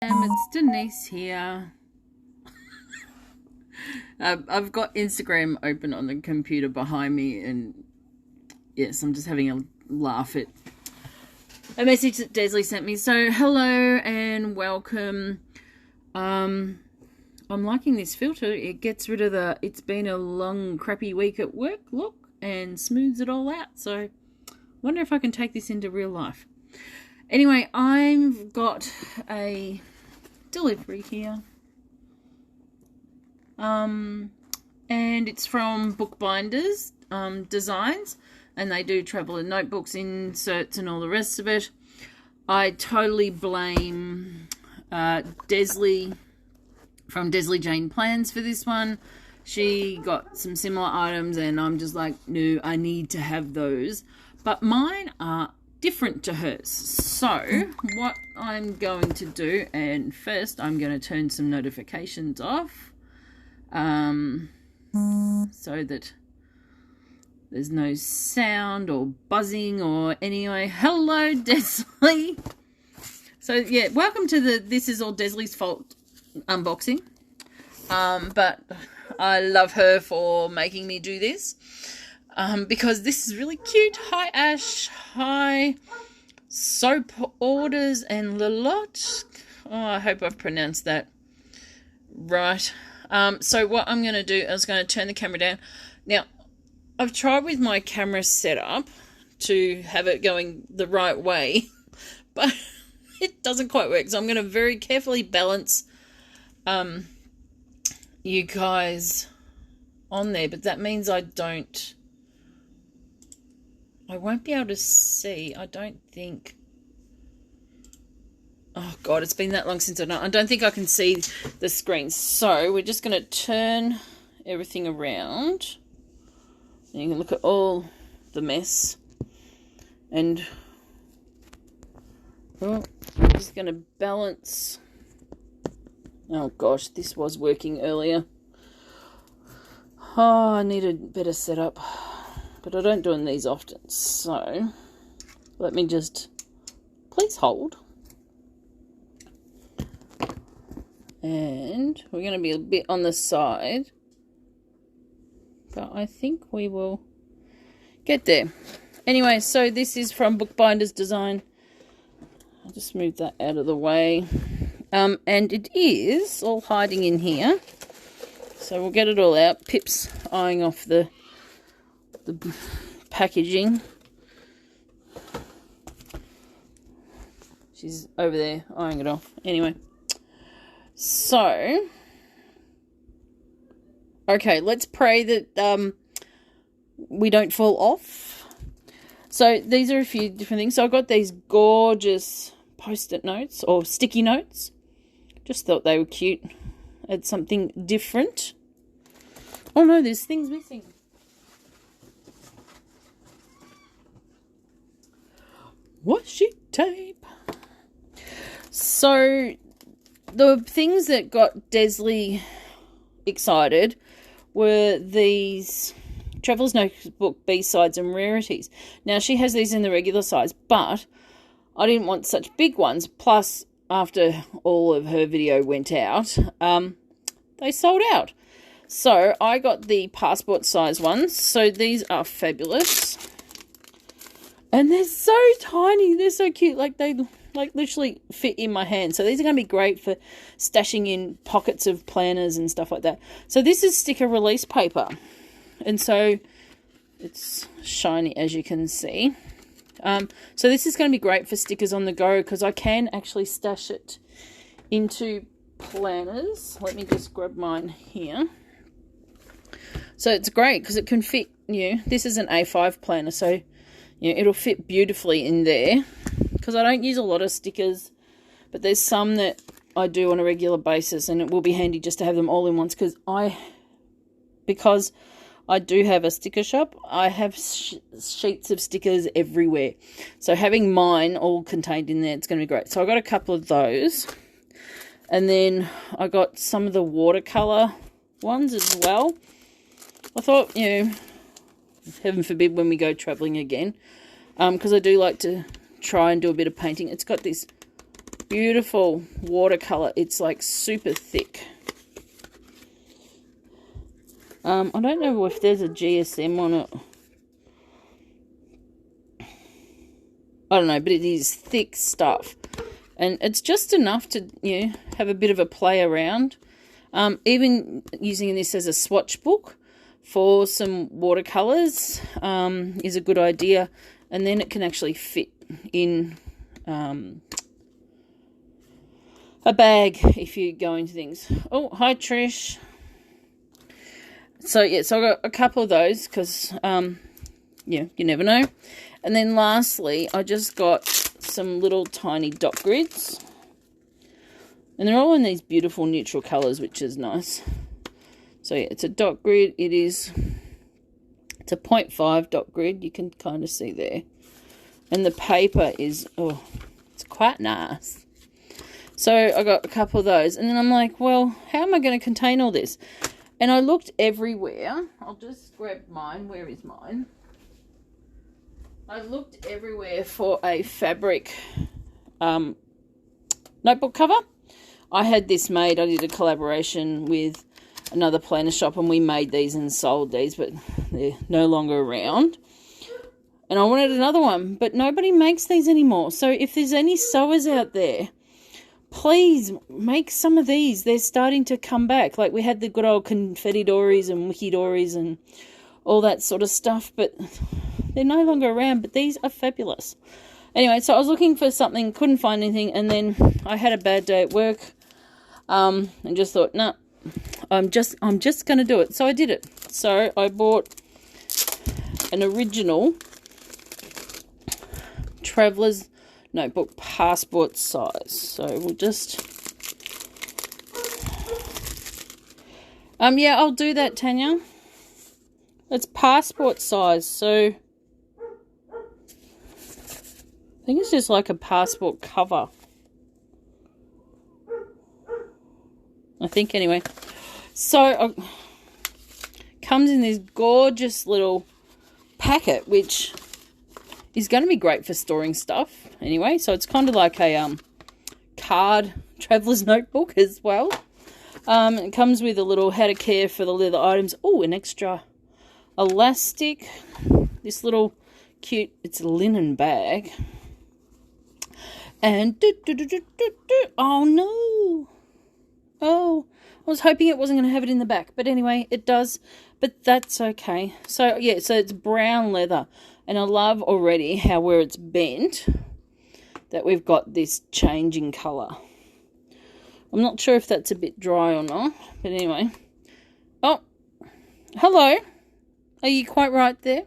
It's Denise here. I've got Instagram open on the computer behind me, and yes, I'm just having a laugh at a message that Desley sent me. So hello and welcome. I'm liking this filter. It gets rid of it's been a long crappy week at work look and smooths it all out. So I wonder if I can take this into real life. Anyway, I've got a delivery here. And it's from Bookbinders Designs, and they do travel and notebooks, inserts and all the rest of it. I totally blame Desley from Desleyjane Plans for this one. She got some similar items and I'm just like, no, I need to have those. But mine are different to hers. So what I'm going to do, and first I'm going to turn some notifications off so that there's no sound or buzzing or anyway. Hello, Desley. So yeah, welcome to the This Is All Desley's Fault unboxing. But I love her for making me do this. Because this is really cute. Hi, Ash. Hi. Soap orders and the lot. Oh, I hope I've pronounced that right. So what I'm going to do is going to turn the camera down. Now, I've tried with my camera setup to have it going the right way, but it doesn't quite work. So I'm going to very carefully balance you guys on there, but that means I won't be able to see, I don't think. Oh, God, it's been that long since I've done. I don't think I can see the screen. So we're just going to turn everything around. And you can look at all the mess. And I'm just going to balance. Oh, gosh, this was working earlier. Oh, I need a better setup. But I don't do these often, so let me just, please hold. And we're going to be a bit on the side, but I think we will get there. Anyway, so this is from Bookbinders Design. I'll just move that out of the way. And it is all hiding in here. So we'll get it all out. Pip's eyeing off the packaging. She's over there eyeing it off. Anyway, so okay, let's pray that we don't fall off. So these are a few different things. So I've got these gorgeous post-it notes or sticky notes. Just thought they were cute. Add something different. Oh no, there's things missing. Washi tape. So the things that got Desley excited were these Traveler's Notebook B-Sides and Rarities. Now she has these in the regular size, but I didn't want such big ones. Plus, after all of her video went out, they sold out. So I got the passport size ones. So these are fabulous. And they're so tiny. They're so cute. Like, they literally fit in my hand. So these are going to be great for stashing in pockets of planners and stuff like that. So this is sticker release paper. And so it's shiny, as you can see. So this is going to be great for stickers on the go, because I can actually stash it into planners. Let me just grab mine here. So it's great because it can fit, this is an A5 planner, so it'll fit beautifully in there, because I don't use a lot of stickers, but there's some that I do on a regular basis, and it will be handy just to have them all in once, because I do have a sticker shop. I have sheets of stickers everywhere, so having mine all contained in there, it's going to be great. So I got a couple of those, and then I got some of the watercolor ones as well. I thought, heaven forbid when we go traveling again, because I do like to try and do a bit of painting. It's got this Beautiful watercolor. It's like super thick. I don't know if there's a GSM on it. I don't know, but it is thick stuff. And it's just enough to, you know, have a bit of a play around. Even using this as a swatch book for some watercolors is a good idea. And then it can actually fit in a bag if you go into things. Oh, hi, Trish. So, yeah, so I got a couple of those because, yeah, you never know. And then lastly, I just got some little tiny dot grids. And they're all in these beautiful neutral colours, which is nice. So, yeah, it's a dot grid. It's a 0.5 dot grid. You can kind of see there. And the paper is, oh, it's quite nice. So, I got a couple of those. And then I'm like, well, how am I going to contain all this? And I looked everywhere. I'll just grab mine. Where is mine? I looked everywhere for a fabric notebook cover. I had this made. I did a collaboration with another planner shop and we made these and sold these, but they're no longer around. And I wanted another one, but nobody makes these anymore. So if there's any sewers out there, please make some of these. They're starting to come back. Like we had the good old confetti dories and wiki dories and all that sort of stuff, but they're no longer around. But these are fabulous. Anyway, so I was looking for something, couldn't find anything, and then I had a bad day at work, and just thought, no, I'm just going to do it. So I did it. So I bought an original Traveler's Notebook passport size. So we'll just yeah, I'll do that, Tanya. It's passport size, so I think it's just like a passport cover. I think anyway. So comes in this gorgeous little packet, which is going to be great for storing stuff anyway. So it's kind of like a card traveler's notebook as well. It comes with a little how to care for the leather items. Oh, an extra elastic. This little cute, it's a linen bag. And oh no. Oh, I was hoping it wasn't going to have it in the back. But anyway, it does. But that's okay. So yeah, so it's brown leather. And I love already how where it's bent that we've got this changing colour. I'm not sure if that's a bit dry or not. But anyway. Oh, hello. Are you quite right there?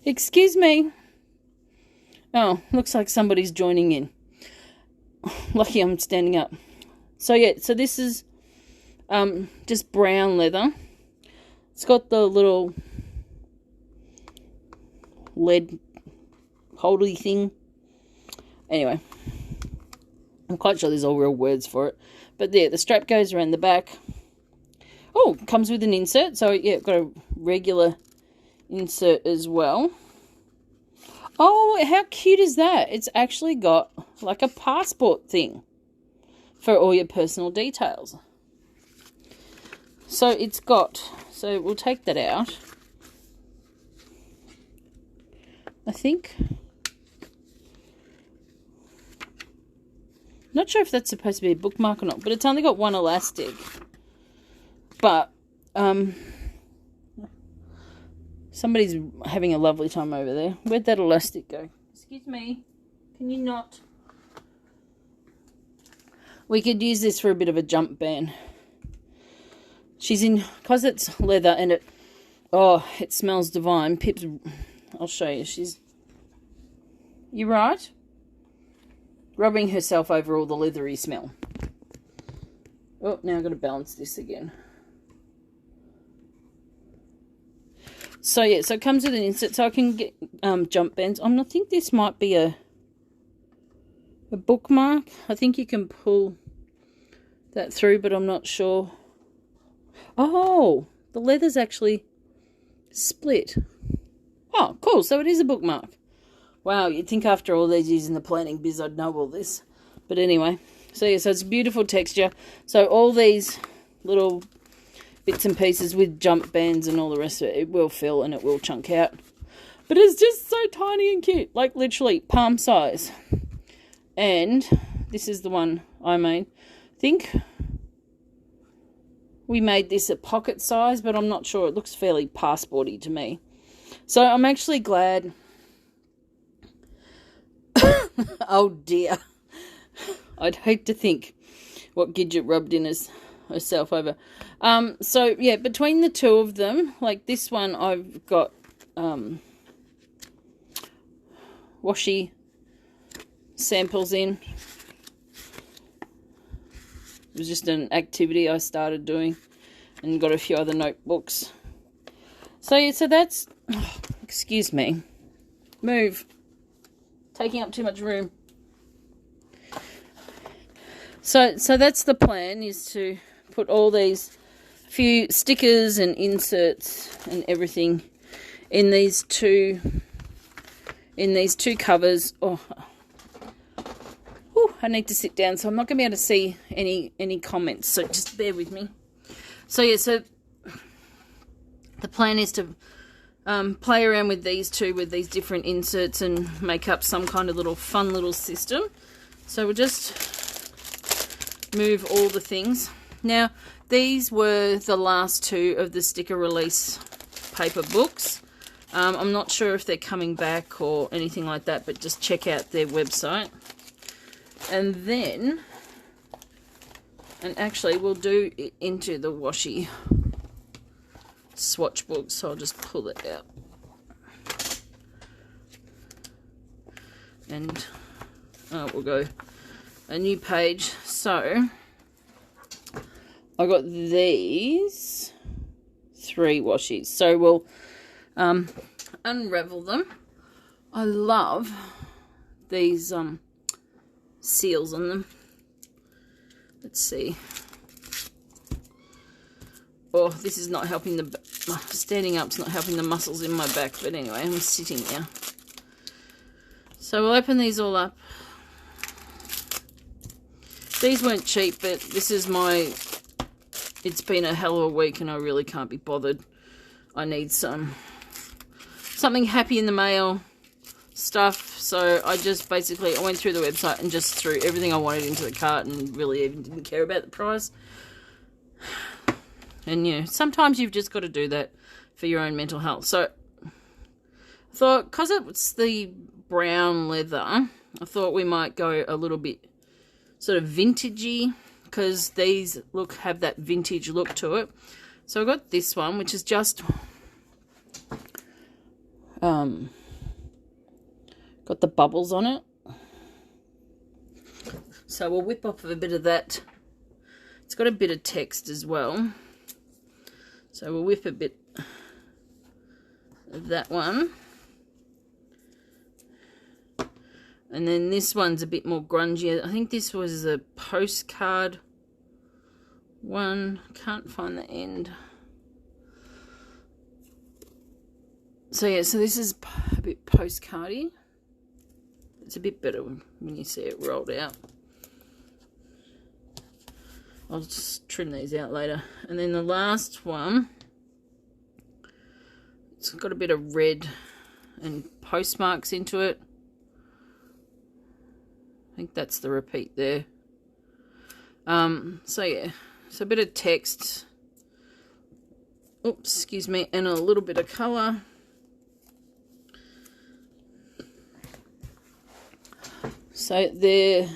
Excuse me. Oh, looks like somebody's joining in. Lucky I'm standing up. So yeah, so this is just brown leather. It's got the little lead holdy thing. Anyway, I'm quite sure there's all real words for it. But there, the strap goes around the back. Oh, comes with an insert. So yeah, got a regular insert as well. Oh, how cute is that? It's actually got like a passport thing for all your personal details. So it's got, so we'll take that out. I think. Not sure if that's supposed to be a bookmark or not, but it's only got one elastic. But somebody's having a lovely time over there. Where'd that elastic go? Excuse me. Can you not? We could use this for a bit of a jump band. She's in, because it's leather and it, oh, it smells divine. Pip's, I'll show you. She's, you right? Rubbing herself over all the leathery smell. Oh, now I've got to balance this again. So, yeah, so it comes with an insert, so I can get jump bands. I think this might be a bookmark. I think you can pull that through, but I'm not sure. Oh, the leather's actually split. Oh, cool. So it is a bookmark. Wow, you'd think after all these years in the planning biz I'd know all this. But anyway, so yeah, so it's a beautiful texture. So all these little bits and pieces with jump bands and all the rest of it, it will fill and it will chunk out. But it's just so tiny and cute, like literally palm size. And this is the one I made. I think we made this at pocket size, but I'm not sure. It looks fairly passporty to me. So I'm actually glad. Oh dear. I'd hate to think what Gidget rubbed in herself over. So yeah, between the two of them, like this one I've got washi samples in. It was just an activity I started doing and got a few other notebooks. So yeah, so that's, oh, excuse me, move, taking up too much room. So that's the plan, is to put all these few stickers and inserts and everything in these two covers. Oh, whew, I need to sit down, so I'm not going to be able to see any comments, so just bear with me. So yeah, so the plan is to play around with these two, with these different inserts, and make up some kind of little fun little system. So we'll just move all the things. Now, these were the last two of the sticker release paper books. I'm not sure if they're coming back or anything like that, but just check out their website. And then, and actually we'll do it into the washi swatch book, so I'll just pull it out. And we'll go a new page. So I got these 3 washies, so we'll unravel them. I love these seals on them. Let's see. Oh, this is not helping the standing up's not helping the muscles in my back, but anyway, I'm sitting now. So we'll open these all up. These weren't cheap, but this is it's been a hell of a week and I really can't be bothered. I need something happy in the mail stuff. So I just basically, I went through the website and just threw everything I wanted into the cart and really even didn't care about the price. And you know, sometimes you've just got to do that for your own mental health. So I thought, because it's the brown leather, I thought we might go a little bit sort of vintagey, because these have that vintage look to it. So I got this one, which is just got the bubbles on it. So we'll whip off a bit of that. It's got a bit of text as well. So we'll whip a bit of that one. And then this one's a bit more grungy. I think this was a postcard one. Can't find the end. So yeah, so this is a bit postcardy. It's a bit better when you see it rolled out. I'll just trim these out later. And then the last one, it's got a bit of red and postmarks into it. I think that's the repeat there. So yeah, so a bit of text. Oops, excuse me, and a little bit of colour. So they're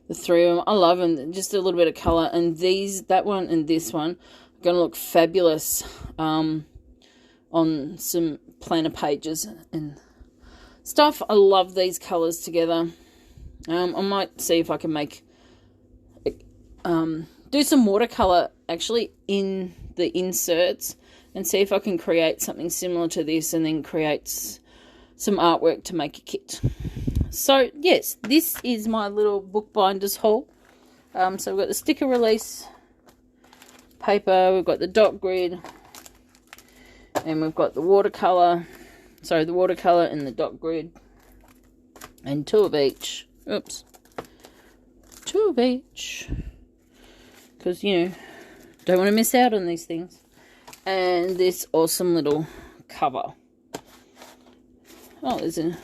the 3 of them. I love them. Just a little bit of colour. And that one and this one are going to look fabulous on some planner pages and stuff. I love these colours together. I might see if I can do some watercolour actually in the inserts and see if I can create something similar to this and then create some artwork to make a kit. So yes, this is my little bookbinders haul. So we've got the sticker release paper, we've got the dot grid, and we've got the watercolour So the watercolour and the dot grid. And 2 of each. Oops. 2 of each. Because, you know, don't want to miss out on these things. And this awesome little cover. Oh, there's a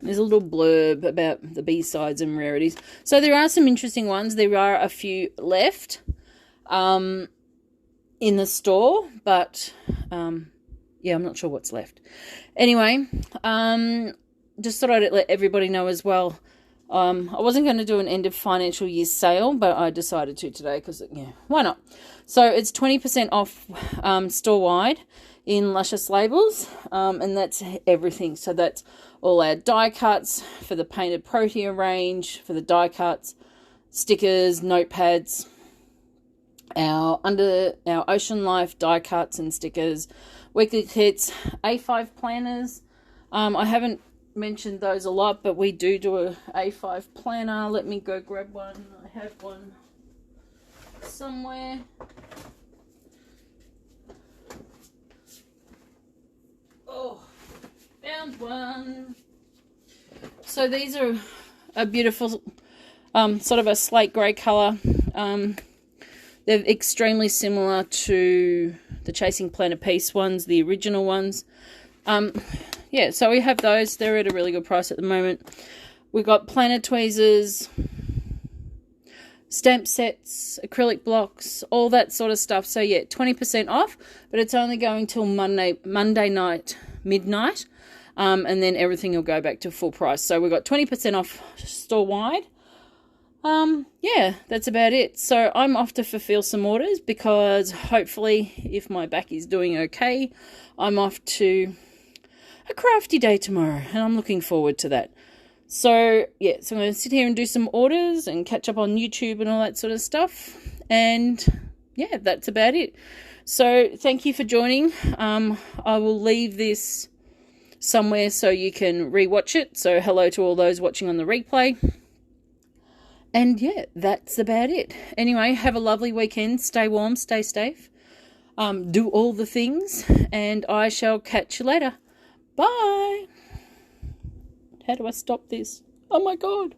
little blurb about the B-Sides and Rarities. So there are some interesting ones. There are a few left in the store, but yeah, I'm not sure what's left. Anyway, just thought I'd let everybody know as well. I wasn't going to do an end of financial year sale, but I decided to today because, yeah, why not? So it's 20% off store-wide in Luscious Labels, and that's everything. So that's all our die cuts for the Painted Protea range, for the die cuts, stickers, notepads, our Ocean Life die cuts and stickers, weekly kits, A5 planners. I haven't mentioned those a lot, but we do a A5 planner. Let me go grab one. I have one somewhere. Oh, found one. So these are a beautiful sort of a slate grey colour. They're extremely similar to the Chasing Planner Peace ones, the original ones. Yeah, so we have those. They're at a really good price at the moment. We've got planner tweezers, stamp sets, acrylic blocks, all that sort of stuff. So yeah, 20% off, but it's only going till Monday night, midnight, and then everything will go back to full price. So we've got 20% off store-wide. Yeah, that's about it. So I'm off to fulfill some orders because hopefully, if my back is doing okay, I'm off to a crafty day tomorrow, and I'm looking forward to that. So, yeah, so I'm going to sit here and do some orders and catch up on YouTube and all that sort of stuff. And, yeah, that's about it. So, thank you for joining. I will leave this somewhere so you can rewatch it. So, hello to all those watching on the replay. And, yeah, that's about it. Anyway, have a lovely weekend. Stay warm, stay safe. Do all the things. And I shall catch you later. Bye. How do I stop this? Oh my God.